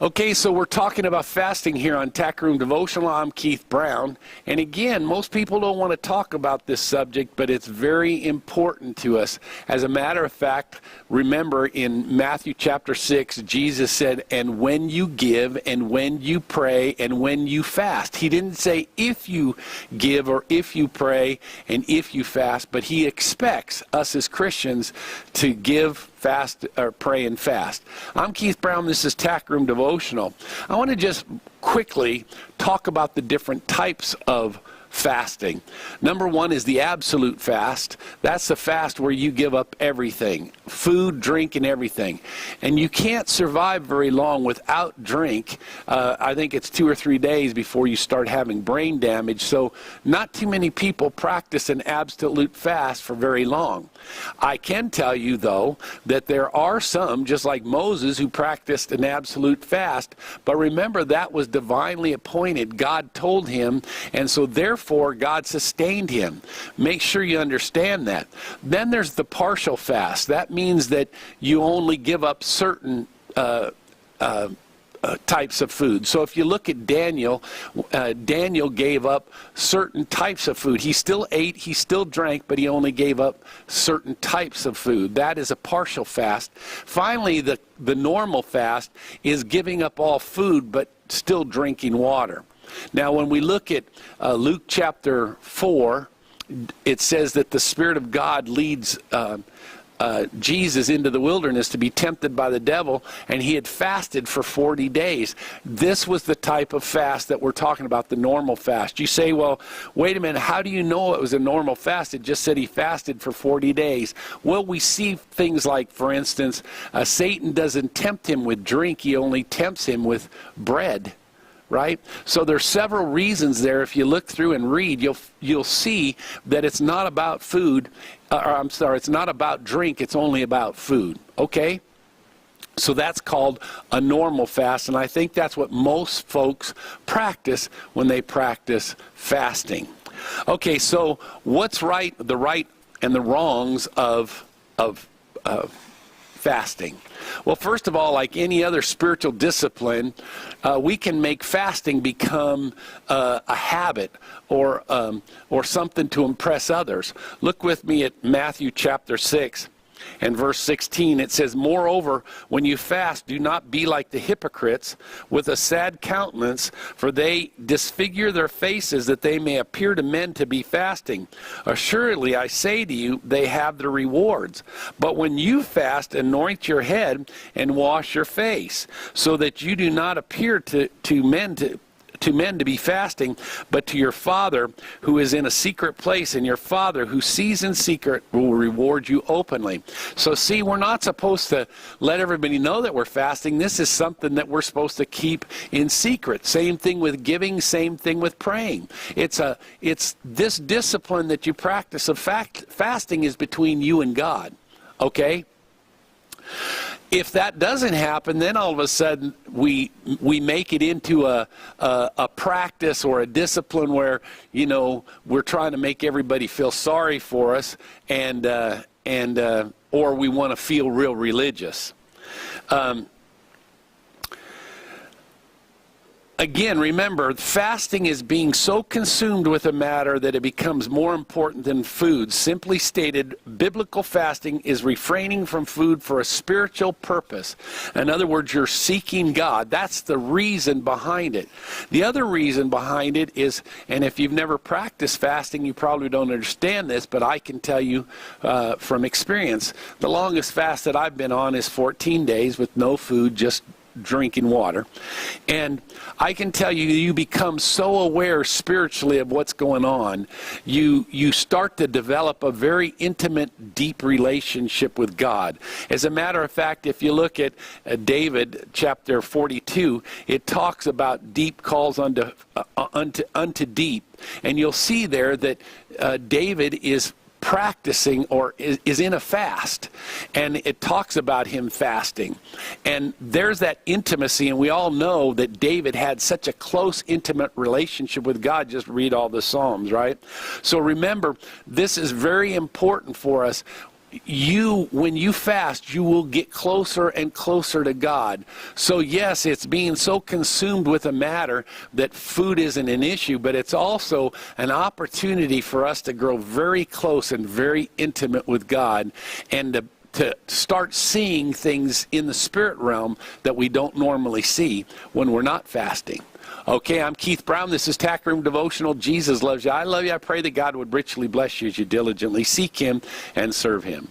Okay, so we're talking about fasting here on Tack Room Devotional. I'm Keith Brown. And again, most people don't want to talk about this subject, but it's very important to us. As a matter of fact, remember in Matthew chapter 6, Jesus said, and when you give, and when you pray, and when you fast. He didn't say if you give or if you pray and if you fast, but he expects us as Christians to give, fast, or pray and fast. I'm Keith Brown. This is Tack Room Devotional. I want to just quickly talk about the different types of fasting. Number one is the absolute fast. That's the fast where you give up everything, food, drink, and everything. And you can't survive very long without drink. I think it's 2 or 3 days before you start having brain damage. So not too many people practice an absolute fast for very long. I can tell you, though, that there are some, just like Moses, who practiced an absolute fast. But remember, that was divinely appointed. God told him, and so therefore God sustained him. Make sure you understand that. Then there's the partial fast. That means that you only give up certain types of food. So if you look at Daniel, Daniel gave up certain types of food. He still ate, he still drank, but he only gave up certain types of food. That is a partial fast. Finally, the normal fast is giving up all food, but still drinking water. Now, when we look at Luke chapter 4, it says that the Spirit of God leads Jesus into the wilderness to be tempted by the devil, and he had fasted for 40 days. This was the type of fast that we're talking about, the normal fast. You say, well, wait a minute, how do you know it was a normal fast? It just said he fasted for 40 days. Well, we see things like, for instance, Satan doesn't tempt him with drink, he only tempts him with bread. Right? So there's several reasons there. If you look through and read, you'll see that it's not about food, it's not about drink, it's only about food. Okay? So that's called a normal fast, and I think that's what most folks practice when they practice fasting. Okay, so what's right, the right and the wrongs of fasting? Well, first of all, like any other spiritual discipline, we can make fasting become a habit or something to impress others. Look with me at Matthew chapter 6. And verse 16, it says, moreover, when you fast, do not be like the hypocrites with a sad countenance, for they disfigure their faces that they may appear to men to be fasting. Assuredly, I say to you, they have their rewards. But when you fast, anoint your head and wash your face, so that you do not appear to men to be fasting, but to your Father who is in a secret place, and your Father who sees in secret will reward you openly. So see, we're not supposed to let everybody know that we're fasting. This is something that we're supposed to keep in secret. Same thing with giving, same thing with praying. It's this discipline that you practice of fasting is between you and God. Okay? If that doesn't happen, then all of a sudden we make it into a practice or a discipline where, you know, we're trying to make everybody feel sorry for us, or we want to feel real religious. Again, remember, fasting is being so consumed with a matter that it becomes more important than food. Simply stated, biblical fasting is refraining from food for a spiritual purpose. In other words, you're seeking God. That's the reason behind it. The other reason behind it is, and if you've never practiced fasting, you probably don't understand this, but I can tell you from experience, the longest fast that I've been on is 14 days with no food, just drinking water. And I can tell you, you become so aware spiritually of what's going on. You start to develop a very intimate, deep relationship with God. As a matter of fact, if you look at David chapter 42, it talks about deep calls unto deep. And you'll see there that David is practicing or is in a fast, and it talks about him fasting, and there's that intimacy, and we all know that David had such a close, intimate relationship with God. Just read all the Psalms, right? So remember, this is very important for us. when you fast, you will get closer and closer to God. So yes, it's being so consumed with a matter that food isn't an issue, but it's also an opportunity for us to grow very close and very intimate with God, and to start seeing things in the spirit realm that we don't normally see when we're not fasting. Okay, I'm Keith Brown. This is Tack Room Devotional. Jesus loves you. I love you. I pray that God would richly bless you as you diligently seek Him and serve Him.